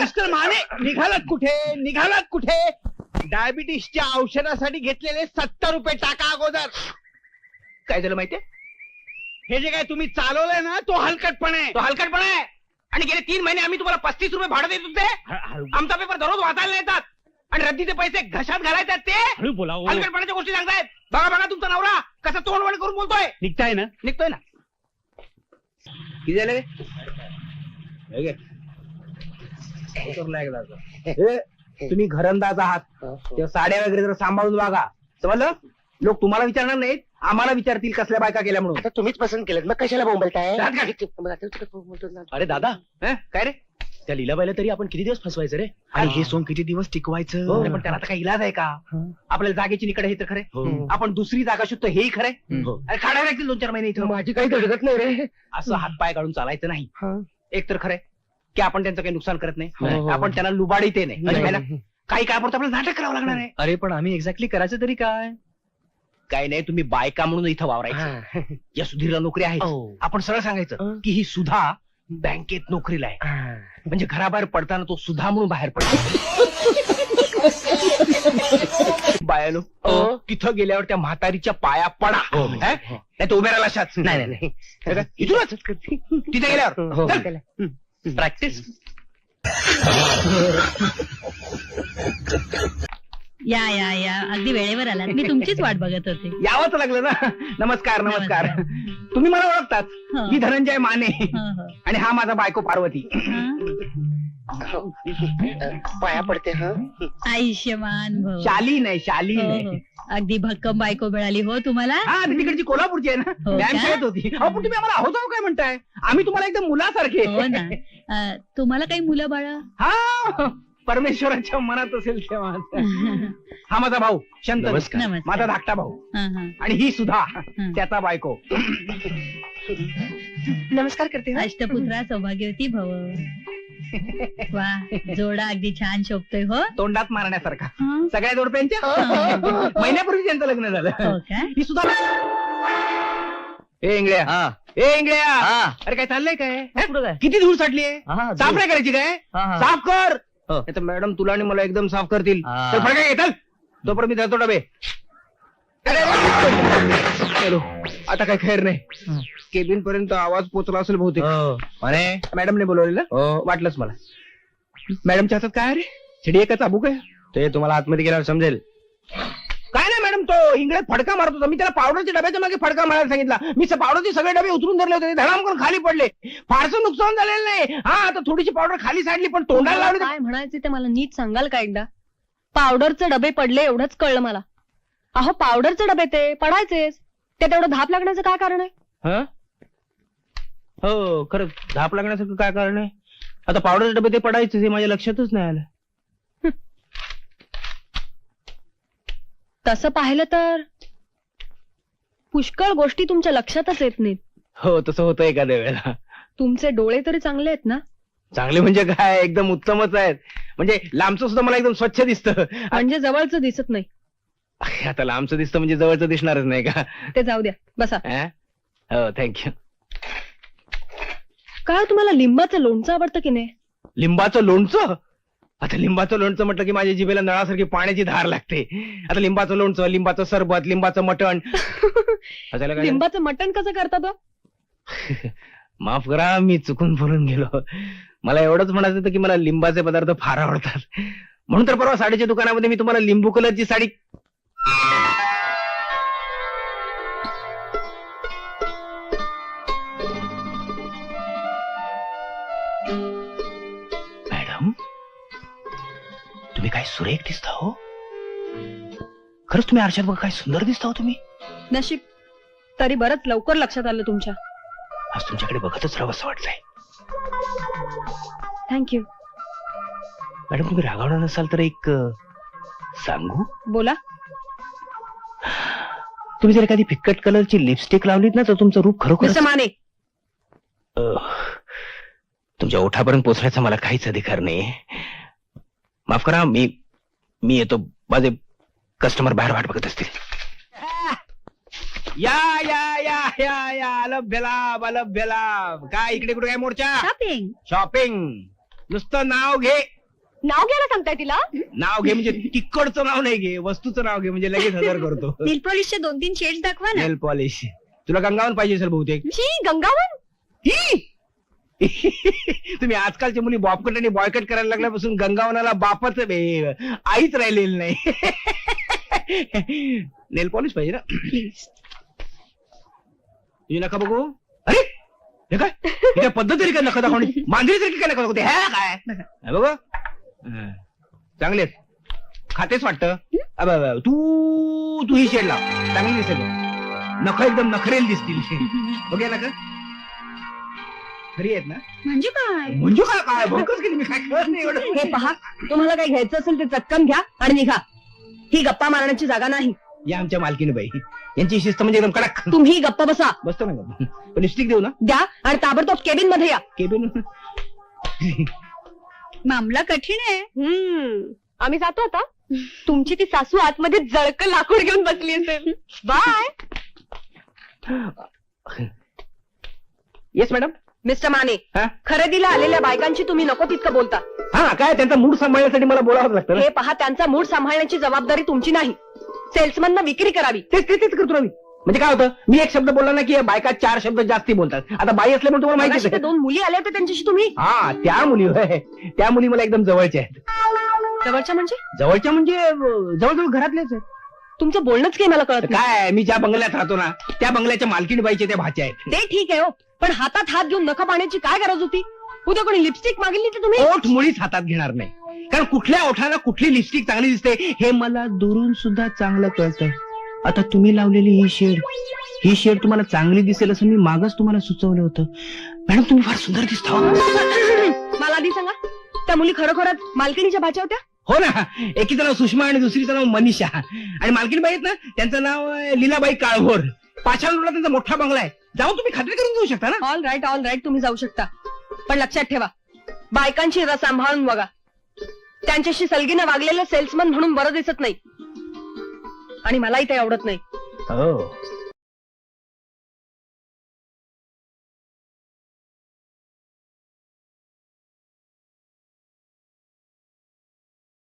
Mister Mane, निघालात कुठे? डायबिटीसच्या औषधासाठी घेतलेले 70 रुपये टाका अगोदर. काय झालं माहितीये? हे जे काय तुम्ही चालवलंय ना, तो हलकटपणा आहे. तो हलकटपणा आहे. आणि गेले 3 महिने आम्ही तुम्हाला 35 रुपये भाडं देत होते. आमचा पेपर दररोज वाचायला येतात आणि रद्दीचे पैसे घशात घालायचे ते हळू बोला हो. हलकटपणाच्या गोष्टी सांगतायत. बघा बघा तुमचा नवरा कसा तोंडवण करून बोलतोय. निघताय ना? निघतोय ना. किती झाले? तुम्ही घरंदाज आहात, तेव्हा साड्या वगैरे जर सांभाळून वागा. समजलं? लोक तुम्हाला विचारणार नाहीत, आम्हाला विचारतील कसल्या बायका केल्या म्हणून. आता तुम्हीच पसंत केलं, मग कशाला बोंबलताय? अरे दादा, काय रे? त्या लीलाबाईला तरी आपण किती दिवस फसवायचं रे? आणि हे सोंग किती दिवस टिकवायचं? अरे पण त्याला आता काही इलाज आहे का? आपल्याला जागेची निकड हे तर खरे. आपण दुसरी जागा शोधतो हेही खरे. अरे काढायला लागतील 2-4 महिने इथं. माझी काही धडकत नाही रे. असं हातपाय काढून चालायचं नाही. एक तर खरंय की आपण त्यांचं काही नुकसान करत नाही, हो. आपण त्यांना लुबाडीत नाही. है ना? काही काळापुरतं आपल्याला नाटक करावं लागणार आहे. अरे पण आम्ही एक्झॅक्टली करायचं तरी काय? काही नाही, तुम्ही बायका म्हणून इथं वावरायचं. या सुधीरला नोकरी आहे. आपण सरळ सांगायचं की ही सुधा बँकेत नोकरीला आहे. म्हणजे घराबाहेर पडताना तो सुधा म्हणून बाहेर पडतो. बायानो, तिथं गेल्यावर त्या म्हातारीच्या पाया पडा. नाही तर उभे राहिला अशाच. नाही इथूनच तिथे गेल्यावर प्रॅक्टिस. या या या अगदी वेळेवर आलात. मी तुमचीच वाट बघत होते. यावंच लागलं ना. नमस्कार नमस्कार. तुम्ही मला ओळखतात. हो. मी धनंजय माने हो, हो. आणि हा माझा बायको पार्वती. पाया पडते. हा आयुष्यमान भव. शालीन आहे, शालीन हो, आहे. हो. अगदी भक्कम बायको मिळाली हो तुम्हाला. हा ती तिकडची कोल्हापूरची आहे ना. हो व्यायाम का? शाळेत होती. अहो पण तुम्ही आम्हाला आहोत काय म्हणताय? आम्ही तुम्हाला एकदम मुलासारखे. हो ना. तुम्हाला काही मुलं बाळ? हा परमेश्वराच्या मनात असेल तेव्हा. हा माझा भाऊ शंतनू, नमस्कार. माझा धाकटा भाऊ. आणि ही सुद्धा त्याचा बायको. नमस्कार करते. अष्टपुत्रा सौभाग्यवती भव. वा, जोडा अगदी छान शोभतोय हो. तोंडात मारण्यासारखा. हं. सगळ्या जोडप्यांच्या महिन्यापूर्वी त्यांचं लग्न झालं. हो का? ही सुद्धा. ए इंगळ्या, ए इंगळ्या, अरे काय चाललंय काय? किती धूळ साठली आहे? साफ नाही करायची काय? साफ कर. तर मॅडम तुला आणि मला एकदम साफ करतील. तर फडका घेताल तोपर्यंत मी धरतो डबे. चलो आता काय खैर नाही. केबिन पर्यंत आवाज पोचला असेल बहुतेक. मॅडमने बोलवलेलं, वाटलंच मला. मॅडमच्या हातात काय रे? छिडी एका चाबूक आहे. ते तुम्हाला आतमध्ये गेल्यावर समजेल. काय नाही मॅडम, तो इंगळ्यात फडका मारत होता. मी त्याला पावडरच्या डब्याच्या मागे फडका मारायला सांगितला. मी पावडरचे सगळे डबे उतरून धरले होते, धडाम करून खाली पडले. फारसं नुकसान झालेलं नाही. हा आता थोडीशी पावडर खाली साडली, पण तोंडाला लावली. काय म्हणायचे ते मला नीट सांगाल का एकदा? पावडरचे डबे पडले एवढंच कळलं मला. अहो पावडरचे डबे ते पडायचेच, ते तेवढं धाप लागण्याचं काय कारण आहे? हो खरं धाप लागण्यासारखं काय कारण आहे? आता पावडरचे डबे ते पडायचे हे माझ्या लक्षातच नाही आलं. तसं पाहिलं तर पुष्कळ गोष्टी तुमच्या लक्षातच येत नाहीत. हो तसं होतं एखाद्या वेळेला. तुमचे डोळे तरी चांगले आहेत ना? चांगले म्हणजे काय, एकदम उत्तमच आहेत. म्हणजे लांबचं सुद्धा मला एकदम स्वच्छ दिसतं. म्हणजे जवळचं दिसत नाही. आता लांबचं दिसतं म्हणजे जवळचं दिसणारच नाही का? ते जाऊ द्या, बसा. हो थँक्यू. काय तुम्हाला लिंबाचं लोणचं आवडतं की नाही? लिंबाचं लोणचं? आता लिंबाचं लोणचं म्हटलं की माझ्या जिभेला नळासारखी पाण्याची धार लागते. आता लिंबाचं लोणचं, लिंबाचं सरबत, लिंबाचं मटण. लिंबाचं मटण कसं करतात? माफ करा, मी चुकून बोलून गेलो. मला एवढंच म्हणायचं होतं की मला लिंबाचे पदार्थ फार आवडतात. म्हणून तर परवा साडीच्या दुकानामध्ये मी तुम्हाला लिंबू कलरची साडी. मॅडम तुम्ही काय सुरेख दिसता हो. खरंच तुम्ही आरशात बघा काय सुंदर दिसता हो तुम्ही. नशीब तरी बरंच लवकर लक्षात आलं तुमच्या. आज तुमच्याकडे बघतच राहावं असं वाटतंय. थँक्यू. मॅडम तुम्ही रागावणार नसाल तर एक सांगू? बोला. तुम्ही जर एखादी फिक्कट कलरची लिपस्टिक लावलीत ना तर तुमचं रूप खरोखर. माने, तुमच्या ओठापर्यंत पोचण्याचा मला काहीच अधिकार नाही. माफ करा, मी येतो. माझे कस्टमर बाहेर वाट बघत असतील. या या या लभ्य लाभ काय इकडे कुठे काय मोर्चा शॉपिंग. शॉपिंग नुसतं नाव घे. नाव घ्यायला सांगताय तिला? नाव घे म्हणजे तिकडचं नाव नाही घे, वस्तूचं नाव घे म्हणजे लगेच हजर करतो. नेल पॉलिशचे 2-3 शेड्स दाखवा ना. नेल पॉलिश तुला गंगावन पाहिजे असेल बहुतेक. शी, गंगावन. ही! तुम्ही आजकालच्या मुली बॉबकट आणि बॉयकट करायला लागल्यापासून गंगावनाला बापच आईच राहिलेली नाही. नेल पॉलिश पाहिजे ना. प्लीज. तुझी नका बघू. अरे हे काय हे काय पद्धत तरी काय नका दाखवणी, मांजरी तरी काय नका दाखवते. हे काय हे बघ चांगलेच खातेच वाटतं. तू ही शेड लाव, चांगली दिसेल. नख एकदम नखरेल दिसतील. बघूया नका खरी आहेत ना. म्हणजे काय? म्हणजे काय काय भंकच केली मी, काय कळत नाही एवढं. हे पहा, तुम्हाला काही घ्यायचं असेल ते चटकन घ्या आणि निघा. ही गप्पा मारण्याची जागा नाही. या आमच्या मालकीने बाई, यांची शिस्त म्हणजे एकदम कडक. तुम्ही गप्पा बसा, बसतो ना गप्प. लिपस्टिक देऊ ना द्या आणि ताबडतोब केबिन मध्ये या. केबिन. मामला कठीण आहे. आम्ही जातो आता. तुमची ती सासू आतमध्ये जळकं लाकूड घेऊन बसली असेल. Bye. Yes madam. Mister Mane, हा? खरेदीला आलेल्या बायकांची तुम्ही नको तितकं बोलता. हा काय त्यांचा मूड सांभाळण्यासाठी मला बोलावं लागतं ना. हे पहा, त्यांचा मूड सांभाळण्याची जबाबदारी तुमची नाही. सेल्समननं विक्री करावी. तेच करतो ना मी. म्हणजे काय होतं, मी एक शब्द बोलला ना की बायका 4 शब्द जास्ती बोलतात. आता बाई असल्यामुळे तुम्हाला माहिती मगाशी त्या आहे. 2 मुली आल्या होत्या त्यांच्याशी तुम्ही. हा त्या मुली होय, त्या मुली मला एकदम जवळच्या आहेत. जवळच्या म्हणजे? जवळच्या म्हणजे जवळजवळ घरातल्याच आहेत. तुमचं बोलणंच काही मला कळत नाही. काय मी ज्या बंगल्यात राहतो ना त्या बंगल्याच्या मालकीण बाईच्या त्या भाच्या आहेत. ते ठीक आहे हो, पण हातात हात घेऊन नखं पाण्याची काय गरज होती? उद्या कोणी लिपस्टिक मागितली तर तुम्ही ओठ मुळीच हातात घेणार नाही, कारण कुठल्या ओठाला कुठली लिपस्टिक चांगली दिसते हे मला दुरून सुद्धा चांगलं कळतं. आता तुम्ही लावलेली ही शेड तुम्हाला चांगली दिसेल असं मी मागच तुम्हाला सुचवलं होतं. मॅडम तुम्ही फार सुंदर दिसता. मला आधी सांगा, त्या मुली खरोखरच मालकिणीच्या भाच्या होत्या? हो ना, एकीचं नाव सुषमा आणि दुसरीचं नाव मनीषा. आणि मालकीण बाई आहेत ना त्यांचं नाव लीलाबाई काळभोर. पाषाण रोडला त्यांचा मोठा बंगला आहे. जाऊन तुम्ही खात्री करून जाऊ शकता ना. ऑल राईट तुम्ही जाऊ शकता, पण लक्षात ठेवा, बायकांची रस सांभाळून बघा. त्यांच्याशी सलगीनं वागलेलं सेल्समन म्हणून बरं दिसत नाही आणि मलाही ते आवडत नाही. हो